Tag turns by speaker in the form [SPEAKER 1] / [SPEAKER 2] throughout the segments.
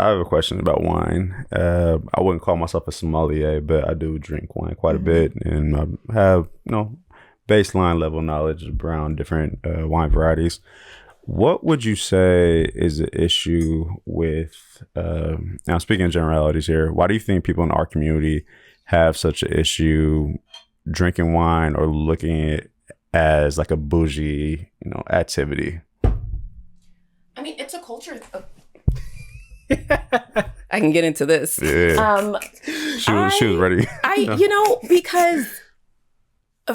[SPEAKER 1] I have a question about wine. I wouldn't call myself a sommelier, but I do drink wine quite a bit, and I have baseline level knowledge around different wine varieties. What would you say is the issue with? Now, speaking of generalities here, why do you think people in our community have such an issue drinking wine or looking at it as like a bougie, activity?
[SPEAKER 2] I mean, it's a culture. I can get into this.
[SPEAKER 1] Yeah. She was ready.
[SPEAKER 2] Because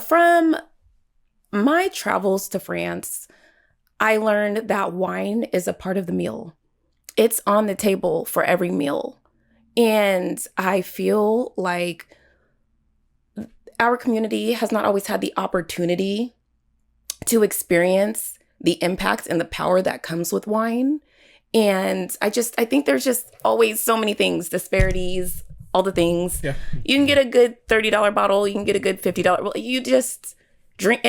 [SPEAKER 2] from my travels to France, I learned that wine is a part of the meal. It's on the table for every meal. And I feel like our community has not always had the opportunity to experience the impact and the power that comes with wine. And I think there's just always so many things, disparities, all the things. Yeah. You can get a good $30 bottle. You can get a good $50. Well, you just drink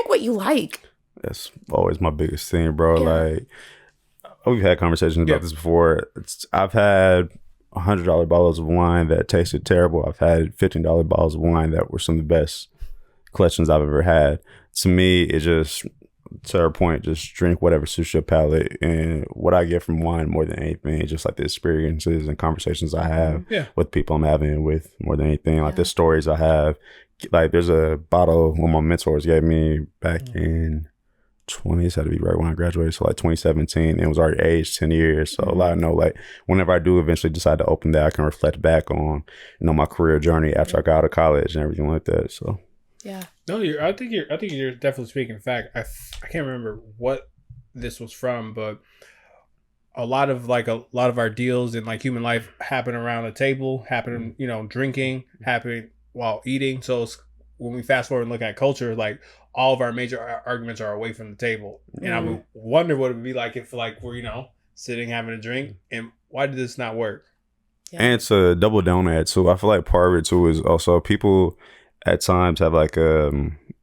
[SPEAKER 2] what you like.
[SPEAKER 1] That's always my biggest thing, bro. Yeah. Like, we've had conversations about this before. I've had $100 bottles of wine that tasted terrible. I've had $15 bottles of wine that were some of the best collections I've ever had. To me, it just, to her point, just drink whatever suits your palate. And what I get from wine more than anything, just like the experiences and conversations I have with people I'm having with more than anything, like the stories I have. Like, there's a bottle one of my mentors gave me back in 20s, had to be right when I graduated, so like 2017, and it was already aged 10 years. So I know, like, whenever I do eventually decide to open that, I can reflect back on, my career journey after I got out of college and everything like that. So
[SPEAKER 3] no, I think you're definitely speaking fact. I can't remember what this was from, but a lot of our deals in like human life happen around a table, happen drinking, happen while eating. So when we fast forward and look at culture, like, all of our major arguments are away from the table. And I would wonder what it would be like if, like, we're, sitting having a drink, and why did this not work?
[SPEAKER 1] Yeah. And to double down on that too, I feel like part of it too is also people at times have like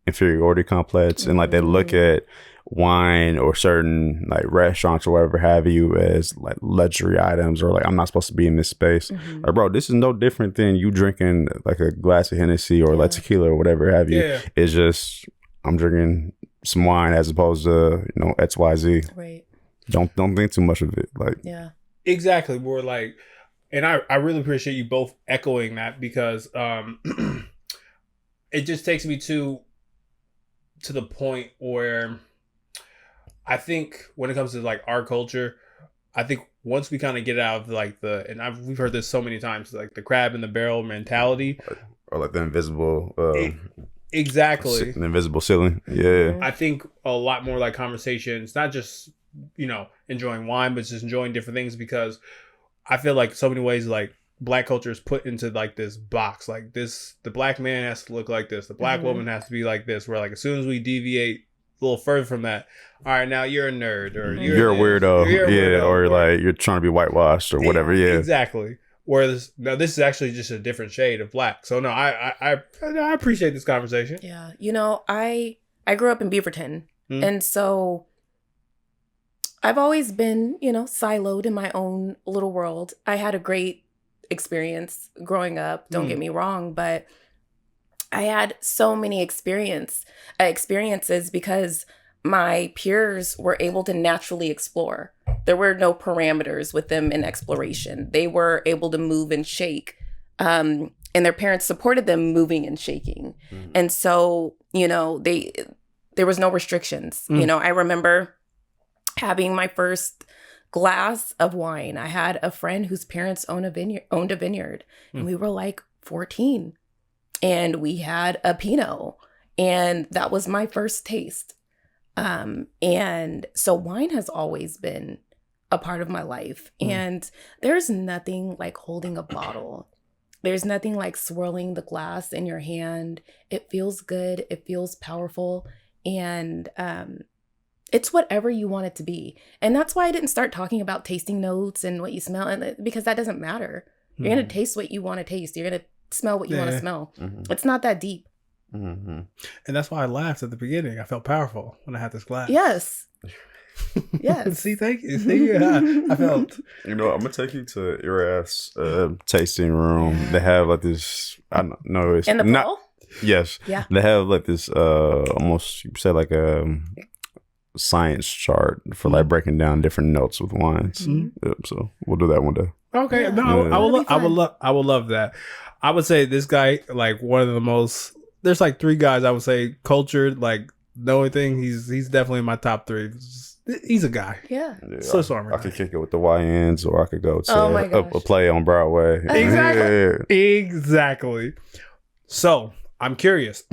[SPEAKER 1] inferiority complex, and like they look at wine or certain like restaurants or whatever have you as like luxury items, or like, I'm not supposed to be in this space. Like, bro, this is no different than you drinking like a glass of Hennessy or like tequila or whatever have you. It's just, I'm drinking some wine as opposed to, XYZ.
[SPEAKER 2] Right.
[SPEAKER 1] Don't think too much of it. Like,
[SPEAKER 3] exactly. We're like, and I really appreciate you both echoing that, because it just takes me to the point where I think when it comes to like our culture, I think once we kind of get out of like we've heard this so many times, like the crab in the barrel mentality,
[SPEAKER 1] or like the invisible.
[SPEAKER 3] Exactly.
[SPEAKER 1] An invisible ceiling. Yeah.
[SPEAKER 3] I think a lot more like conversations, not just, enjoying wine, but just enjoying different things, because I feel like so many ways, like, Black culture is put into like this box, like this, the Black man has to look like this, the Black woman has to be like this, where like as soon as we deviate a little further from that, all right, now you're a nerd, or
[SPEAKER 1] you're a weirdo. Or like you're trying to be whitewashed or whatever.
[SPEAKER 3] Exactly. Whereas now this is actually just a different shade of Black. So no, I appreciate this conversation.
[SPEAKER 2] Yeah. I grew up in Beaverton. And so I've always been, siloed in my own little world. I had a great experience growing up. Don't get me wrong, but I had so many experiences because my peers were able to naturally explore. There were no parameters with them in exploration. They were able to move and shake. And their parents supported them moving and shaking. And so, there was no restrictions. I remember having my first glass of wine. I had a friend whose parents owned a vineyard, and we were like 14, and we had a Pinot, and that was my first taste. And so wine has always been a part of my life, and there's nothing like holding a bottle. There's nothing like swirling the glass in your hand. It feels good. It feels powerful. And, it's whatever you want it to be. And that's why I didn't start talking about tasting notes and what you smell, because that doesn't matter. You're going to taste what you want to taste. You're going to smell what you want to smell. It's not that deep.
[SPEAKER 3] And that's why I laughed at the beginning. I felt powerful when I had this glass.
[SPEAKER 2] Yes. Yes.
[SPEAKER 3] See, thank you. See, I felt.
[SPEAKER 1] You know, I'm gonna take you to Eras tasting room. They have like this. I don't know. It's
[SPEAKER 2] In the
[SPEAKER 1] not.
[SPEAKER 2] Pearl?
[SPEAKER 1] Yes.
[SPEAKER 2] Yeah.
[SPEAKER 1] They have like this. Almost you could say like a science chart for like breaking down different notes with wines. Yep, so we'll do that one day.
[SPEAKER 3] Okay,
[SPEAKER 2] Yeah.
[SPEAKER 3] no,
[SPEAKER 1] Yeah.
[SPEAKER 3] I will.
[SPEAKER 2] That'd be
[SPEAKER 3] I will love that. I would say this guy, like one of the most. There's like 3 guys I would say cultured, like know everything. He's definitely in my top 3. He's a guy.
[SPEAKER 2] Yeah.
[SPEAKER 1] Yeah,
[SPEAKER 3] Swiss Army
[SPEAKER 1] I
[SPEAKER 3] knife.
[SPEAKER 1] could kick it with the YNs, or I could go to
[SPEAKER 2] Oh my
[SPEAKER 1] a
[SPEAKER 2] gosh.
[SPEAKER 1] play on Broadway.
[SPEAKER 3] Exactly.
[SPEAKER 1] Yeah.
[SPEAKER 3] Exactly. So I'm curious.